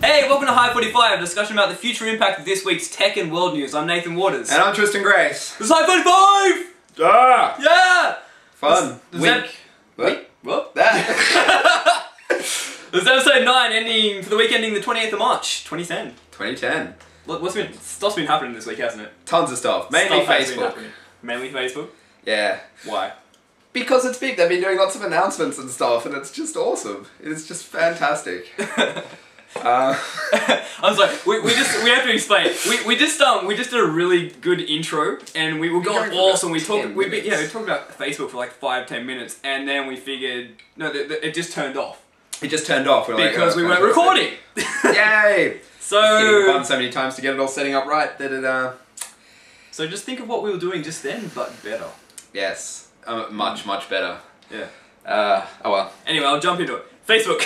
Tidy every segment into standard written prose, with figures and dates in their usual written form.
Hey, welcome to Hive45, a discussion about the future impact of this week's tech and world news. I'm Nathan Waters. And I'm Tristan Grace. This is Hive45! Ah! Yeah! Fun. What? That. This is episode 9, ending for the week ending the 28th of March, 2010. 2010. Stuff's been happening this week, hasn't it? Tons of stuff. Mainly Stuff has been Facebook. happening. Mainly Facebook? Yeah. Why? Because it's big. They've been doing lots of announcements and stuff, and it's just awesome. It's just fantastic. I'm sorry. We have to explain. We just did a really good intro, and we were going awesome. We talked about Facebook for like 5-10 minutes, and then we figured it just turned off. It just turned off. Because we weren't recording. Yay! So hitting the button so many times to get it all setting up right that it So just think of what we were doing just then, but better. Yes. Much better. Yeah. Oh well. Anyway, I'll jump into it. Facebook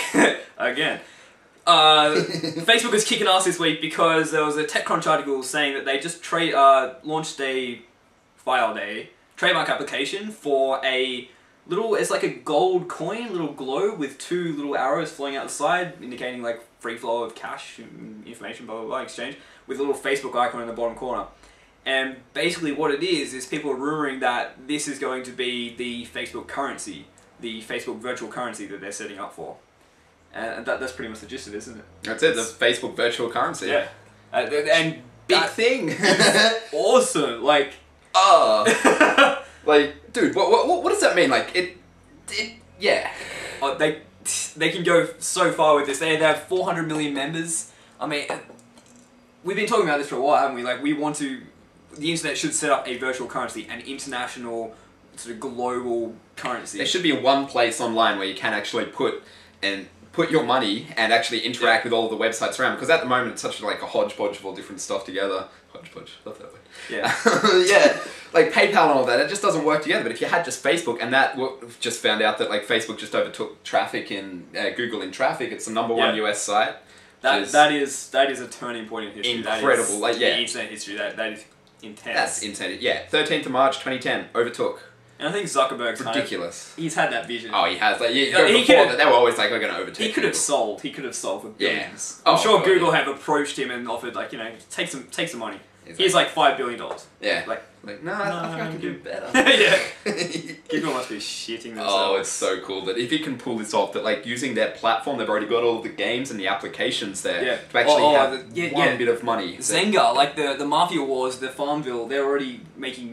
again. Facebook is kicking ass this week because there was a TechCrunch article saying that they just launched filed a trademark application for a little, it's like a gold coin, little globe with 2 little arrows flowing out the side, indicating like free flow of cash, information, blah blah blah, exchange, with a little Facebook icon in the bottom corner. And basically what it is people are rumoring that this is going to be the Facebook currency, the Facebook virtual currency that they're setting up for. And that's pretty much the gist of it, isn't it? That's it, the Facebook virtual currency. Yeah. And big thing. Awesome. Like, like, dude, what does that mean? Like, yeah. They can go so far with this. They have 400 million members. I mean, we've been talking about this for a while, haven't we? Like, the internet should set up a virtual currency, an international, sort of global currency. There should be one place online where you can actually put your money and actually interact with all of the websites around, because at the moment it's such like a hodgepodge of all different stuff together. Hodgepodge, love that word. Yeah. Yeah, like PayPal and all that, it just doesn't work together. But if you had just Facebook, and that just found out that like Facebook just overtook traffic in Google in traffic, it's the #1 US site. That is a turning point in history. Incredible, like yeah. Internet history. That is intense. That's insane. Yeah, 13th of March 2010, overtook. And I think Zuckerberg's ridiculous. He's had that vision. Oh, he has. Like, before that, they were always like, we're going to overtake. He could have sold. He could have sold for billions. Yeah. I'm sure Google have approached him and offered, like, take some money. Exactly. Here's like $5 billion. Yeah. Like no, I think I can do better. Yeah. Google must be shitting themselves. Oh, it's so cool that if you can pull this off, that like using their platform, they've already got all of the games and the applications there to actually have one bit of money. Zynga, like the Mafia Wars, the Farmville, they're already making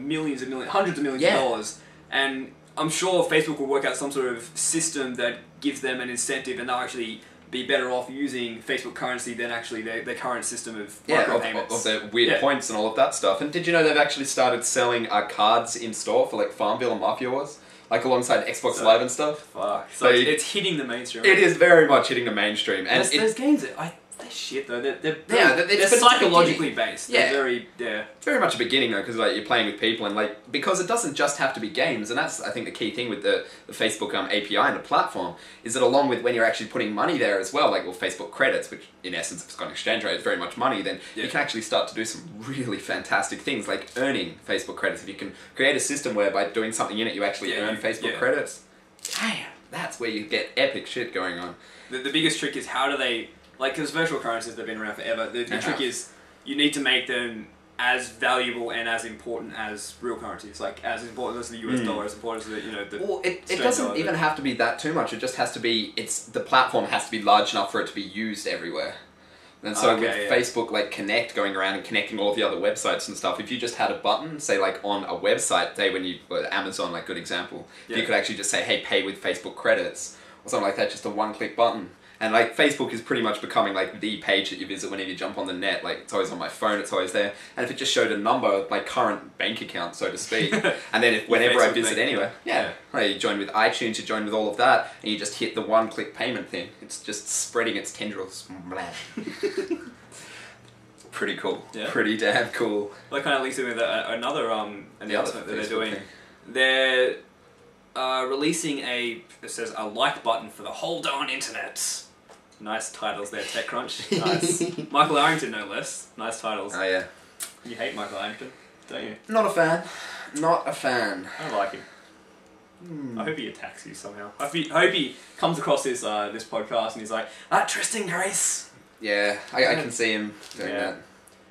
hundreds of millions of dollars, and I'm sure Facebook will work out some sort of system that gives them an incentive, and they'll actually be better off using Facebook currency than actually their current system of micropayments. Of the weird points and all of that stuff. And did you know they've actually started selling cards in store for like Farmville and Mafia Wars? Like alongside Xbox Live and stuff? Fuck. So it's hitting the mainstream. It is very much hitting the mainstream. And there's games that they're shit though. They're psychologically based. Yeah. It's very much a beginning though, because like you're playing with people, and like because it doesn't just have to be games, and that's I think the key thing with the Facebook API and the platform is that along with when you're actually putting money there as well, like Facebook credits, which in essence if it's got an exchange rate, it's very much money, then you can actually start to do some really fantastic things like earning Facebook credits. If you can create a system where by doing something in it you actually earn Facebook credits, damn, that's where you get epic shit going on. The biggest trick is how do they, like, because virtual currencies, they've been around forever, the trick is you need to make them as valuable and as important as real currencies, like as important as the US dollar, as important as the well, it doesn't even have to be that too much. It just has to be, the platform has to be large enough for it to be used everywhere. And so with Facebook like Connect going around and connecting all of the other websites and stuff, if you just had a button, say like on a website, say when Amazon, like good example, you could actually just say, hey, pay with Facebook credits or something like that, just a one-click button. And like Facebook is pretty much becoming like the page that you visit whenever you jump on the net. Like it's always on my phone, it's always there. And if it just showed a number, my current bank account, so to speak, and then whenever I visit anywhere, like you join with iTunes, you join with all of that, and you just hit the one-click payment thing. It's just spreading its tendrils. Pretty cool. Yeah. Pretty damn cool. Well, that kind of links in with another announcement that they're doing. They're releasing it says a like button for the whole darn internet. Nice titles there, TechCrunch. Nice. Michael Arrington, no less. Nice titles. Oh yeah. You hate Michael Arrington, don't you? Not a fan. Not a fan. I don't like him. I hope he attacks you somehow. I hope he comes across this podcast and he's like, Tristan Grace, Yeah, I can see him doing that.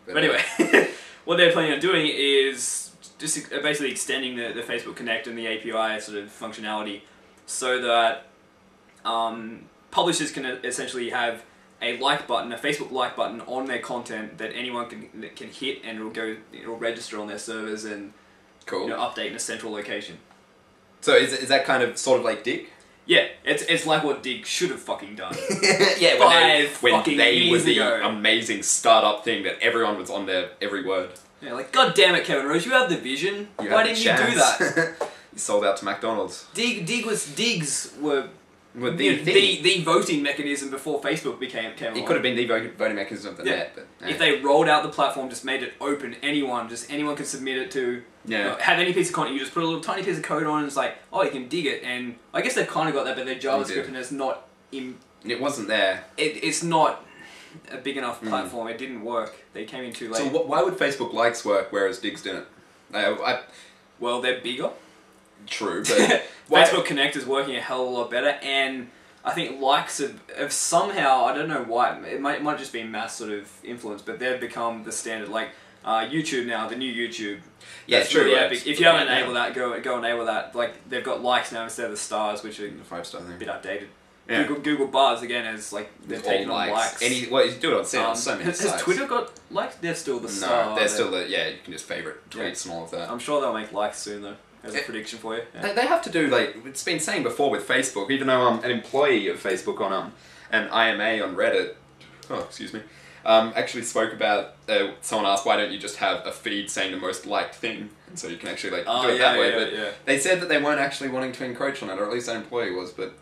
But anyway, what they're planning on doing is just basically extending the Facebook Connect and the API sort of functionality so that publishers can essentially have a like button, a Facebook like button on their content that anyone can hit, and it'll register on their servers and update in a central location. So is that kind of sort of like Dig? Yeah, it's like what Dig should have fucking done. Yeah, when they were the ago. amazing startup thing that everyone was on their every word. Yeah, like, God damn it, Kevin Rose, you have the vision. Why didn't you do that? You sold out to McDonald's. Digs were the voting mechanism before Facebook came It along. could have been the voting mechanism of the net, but if they rolled out the platform, just made it open, anyone could submit it to. Have any piece of content, you just put a little tiny piece of code on, and it's like, oh, you can dig it. And I guess they've kind of got that, but their JavaScript and it's not it wasn't there. It's not a big enough platform. It didn't work. They came in too late. So why would Facebook likes work whereas Digs didn't? Well, they're bigger. True, but Facebook Connect is working a hell of a lot better, and I think likes have somehow, I don't know why, it might just be mass sort of influence, but they've become the standard. Like YouTube now, the new YouTube. Yeah, that's true. Really epic. If you haven't enabled that, go enable that. Like, they've got likes now instead of the stars, which are the 5-star thing. A bit outdated. Yeah. Google bars again is like they've taken on likes. You do it on so many sites. Has Twitter got likes? They're still the star. No, they're still the you can just favorite tweets and all of that. I'm sure they'll make likes soon though. As a prediction for you. Yeah. They have to do, like, it's been saying before with Facebook, even though I'm an employee of Facebook on an IMA on Reddit, actually spoke about, someone asked, why don't you just have a feed saying the most liked thing, and so you can actually do it that way, but they said that they weren't actually wanting to encroach on it, or at least that employee was, but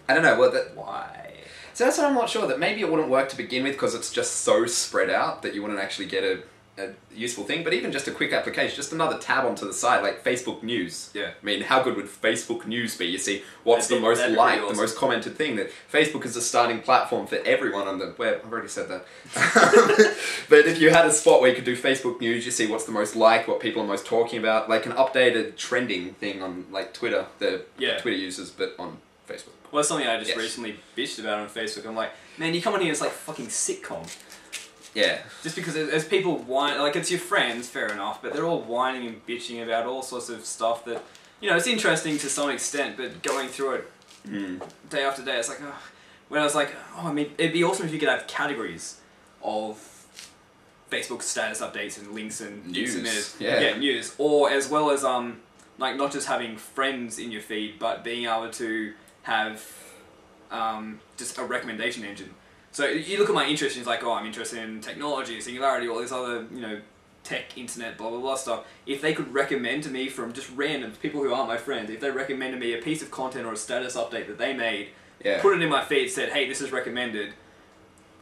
I don't know, why? So that's what I'm not sure, that maybe it wouldn't work to begin with because it's just so spread out that you wouldn't actually get a useful thing, but even just a quick application, just another tab onto the side, like Facebook News. Yeah. I mean, how good would Facebook News be? You see, what's the most liked, the most commented thing? That Facebook is a starting platform for everyone on the web. I've already said that. But if you had a spot where you could do Facebook News, you see what's the most liked, what people are most talking about, like an updated trending thing on like Twitter, the Twitter users, but on Facebook. Well, that's something I just recently bitched about on Facebook. I'm like, man, you come on here, it's like fucking sitcom. Yeah. Just because as people whine, like, it's your friends, fair enough, but they're all whining and bitching about all sorts of stuff that, it's interesting to some extent, but going through it day after day, it's like, when I was like, I mean, it'd be awesome if you could have categories of Facebook status updates and links and news. News. Or as well as, like, not just having friends in your feed, but being able to have just a recommendation engine. So you look at my interest and it's like, oh, I'm interested in technology, Singularity, all this other, tech, internet, blah, blah, blah stuff. If they could recommend to me from just random people who aren't my friends, if they recommend to me a piece of content or a status update that they made, put it in my feed, said, hey, this is recommended,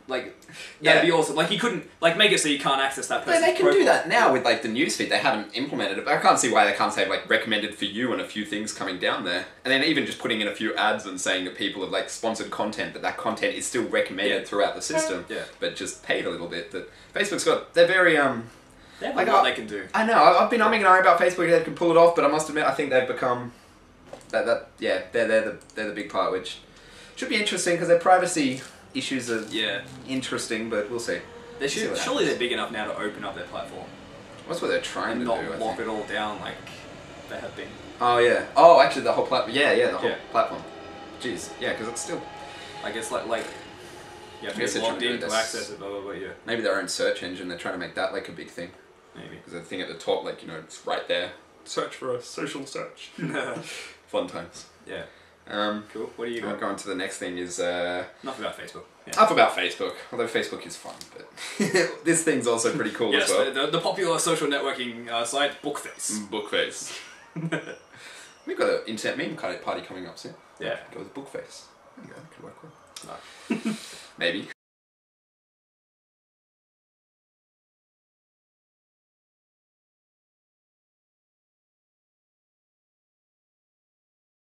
like, that'd be awesome. Like, you couldn't, like, make it so you can't access that person's They can do that now with, like, the newsfeed. They haven't implemented it, but I can't see why they can't say, like, recommended for you and a few things coming down there. And then even just putting in a few ads and saying that people have, like, sponsored content, that content is still recommended throughout the system, but just paid a little bit. That Facebook's got, they're very, they have a lot they can do. I know, I've been umming and ahhing about Facebook, they can pull it off, but I must admit, I think they've become, they're the big part, which should be interesting, because their privacy issues are interesting, but we'll see. They should. Surely they're big enough now to open up their platform. That's what they're trying to do. And not lock it all down like they have been. Oh yeah. Oh, actually, the whole platform. The whole platform. Jeez. Yeah, because it's still. I guess like you have to get logged in to access it. Blah blah blah. Yeah. Maybe their own search engine. They're trying to make that like a big thing. Maybe. Because the thing at the top, like it's right there. Search for a social search. Fun times. Yeah. Cool. What do you got? Going to the next thing is enough about Facebook. Enough about Facebook. Although Facebook is fun, but this thing's also pretty cool as well. Yes, the popular social networking site Bookface. Bookface. We've got an internet meme party coming up soon. Yeah. Go with Bookface. There you go. Could work well. No. Maybe.